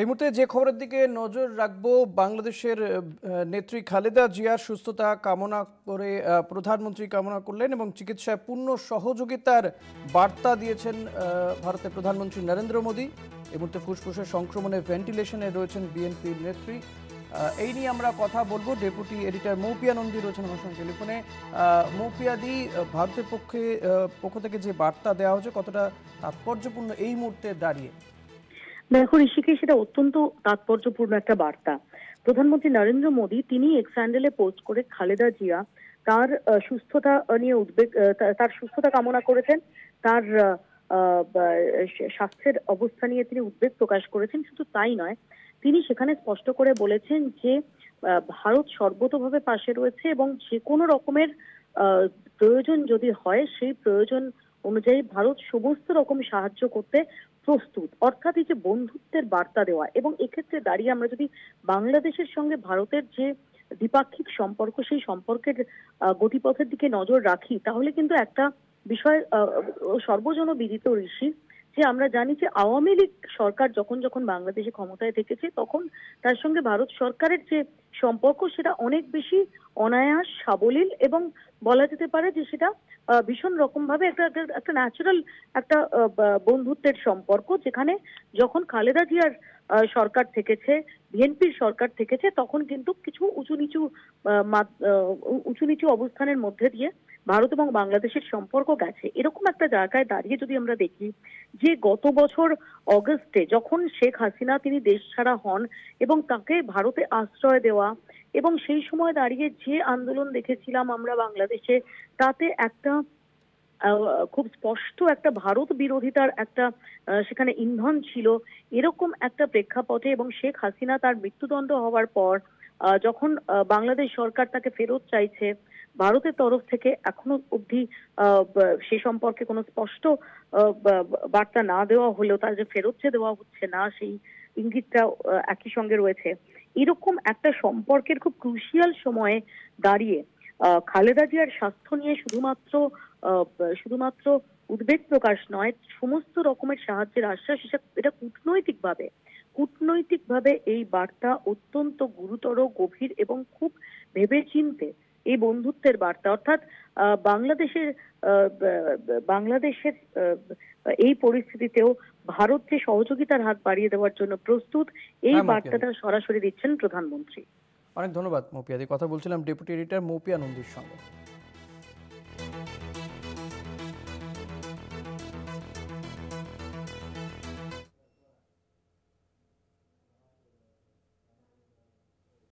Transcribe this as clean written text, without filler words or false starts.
এই মুহূর্তে যে খবরের দিকে নজর রাখবো, বাংলাদেশের নেত্রী খালেদা জিয়ার সুস্থতা কামনা করে প্রধানমন্ত্রী কামনা করলেন এবং চিকিৎসায় পূর্ণ সহযোগিতার বার্তা দিয়েছেন ভারতের প্রধানমন্ত্রী নরেন্দ্র মোদী। এই মুহূর্তে ফুসফুসের সংক্রমণে ভেন্টিলেশনে রয়েছেন বিএনপির নেত্রী। এই নিয়ে আমরা কথা বলবো। ডেপুটি এডিটর মৌপিয়া নন্দী রয়েছেন আমার সঙ্গে টেলিফোনে। মৌপিয়াদি, ভারতের পক্ষ থেকে যে বার্তা দেওয়া হচ্ছে কতটা তাৎপর্যপূর্ণ এই মুহূর্তে দাঁড়িয়ে? দেখো ঋষিকেশ, সেটা অত্যন্ত তাৎপর্যপূর্ণ একটা বার্তা। প্রধানমন্ত্রী নরেন্দ্র মোদী তিনি এক্স হ্যান্ডেলে পোস্ট করে খালেদা জিয়া তার সুস্থতা নিয়ে উদ্বেগ, তার সুস্থতা কামনা করেছেন। তার স্বাস্থ্যের অবস্থা নিয়ে তিনি উদ্বেগ প্রকাশ করেছেন। শুধু তাই নয়, তিনি সেখানে স্পষ্ট করে বলেছেন যে ভারত সর্বতোভাবে পাশে রয়েছে এবং যে কোনো রকমের প্রয়োজন যদি হয় সেই প্রয়োজন অনুযায়ী ভারত সমস্ত রকম সাহায্য করতে প্রস্তুত। অর্থাৎ এই যে বন্ধুত্বের বার্তা দেওয়া, এবং এক্ষেত্রে দাঁড়িয়ে আমরা যদি বাংলাদেশের সঙ্গে ভারতের যে দ্বিপাক্ষিক সম্পর্ক, সেই সম্পর্কের গতিপথের দিকে নজর রাখি, তাহলে কিন্তু একটা বিষয় সর্বজনবিদিত ঋষি, যে আমরা জানি যে আওয়ামী লীগ সরকার যখন যখন বাংলাদেশে ক্ষমতায় থেকেছে তখন তার সঙ্গে ভারত সরকারের যে সম্পর্ক সেটা অনেক বেশি অনায়াস, সাবলীল এবং বলা যেতে পারে যে সেটা ভীষণ রকম ভাবে একটা একটা ন্যাচারাল একটা বন্ধুত্বের সম্পর্ক, যেখানে যখন খালেদা জিয়ার সরকার থেকেছে, বিএনপির সরকার থেকেছে, তখন কিন্তু কিছু উঁচু নিচু অবস্থানের মধ্যে দিয়ে ভারত এবং বাংলাদেশের সম্পর্ক গেছে। এরকম একটা জায়গায় দাঁড়িয়ে যদি আমরা দেখি যে গত বছর অগস্টে যখন শেখ হাসিনা তিনি দেশ ছাড়া হন এবং তাকে ভারতে আশ্রয় দেওয়া, এবং সেই সময় দাঁড়িয়ে যে আন্দোলন দেখেছিলাম আমরা বাংলাদেশে, তাতে একটা খুব স্পষ্ট একটা ভারত বিরোধিতার একটা সেখানে ইন্ধন ছিল। এরকম একটা প্রেক্ষাপটে এবং শেখ হাসিনা তার মৃত্যুদণ্ড হওয়ার পর যখন বাংলাদেশ সরকার তাকে ফেরত চাইছে, ভারতের তরফ থেকে এখনো অবধি সে সম্পর্কে কোনো স্পষ্ট বার্তা না দেওয়া হলেও তার যে ফেরত যে দেওয়া হচ্ছে না, সেই ইঙ্গিতটা একই সঙ্গে রয়েছে। এরকম একটা সম্পর্কের খুব ক্রুশিয়াল সময়ে দাঁড়িয়ে খালেদা জিয়ার স্বাস্থ্য নিয়ে শুধুমাত্র উদ্বেগ প্রকাশ নয়, সমস্ত রকমের সাহায্যের আশ্বাস, এটা কূটনৈতিকভাবে এই বার্তা অত্যন্ত গুরুতর, গভীর এবং খুব ভেবেচিন্তে এই বন্ধুত্বের বার্তা। অর্থাৎ বাংলাদেশের এই পরিস্থিতিতেও ভারত যে সহযোগিতার হাত বাড়িয়ে দেওয়ার জন্য প্রস্তুত, এই বার্তাটা সরাসরি দিচ্ছেন প্রধানমন্ত্রী। অনেক ধন্যবাদ মৌপিয়াদি। কথা বলছিলাম ডেপুটি এডিটর মৌপিয়া নন্দীর সঙ্গে।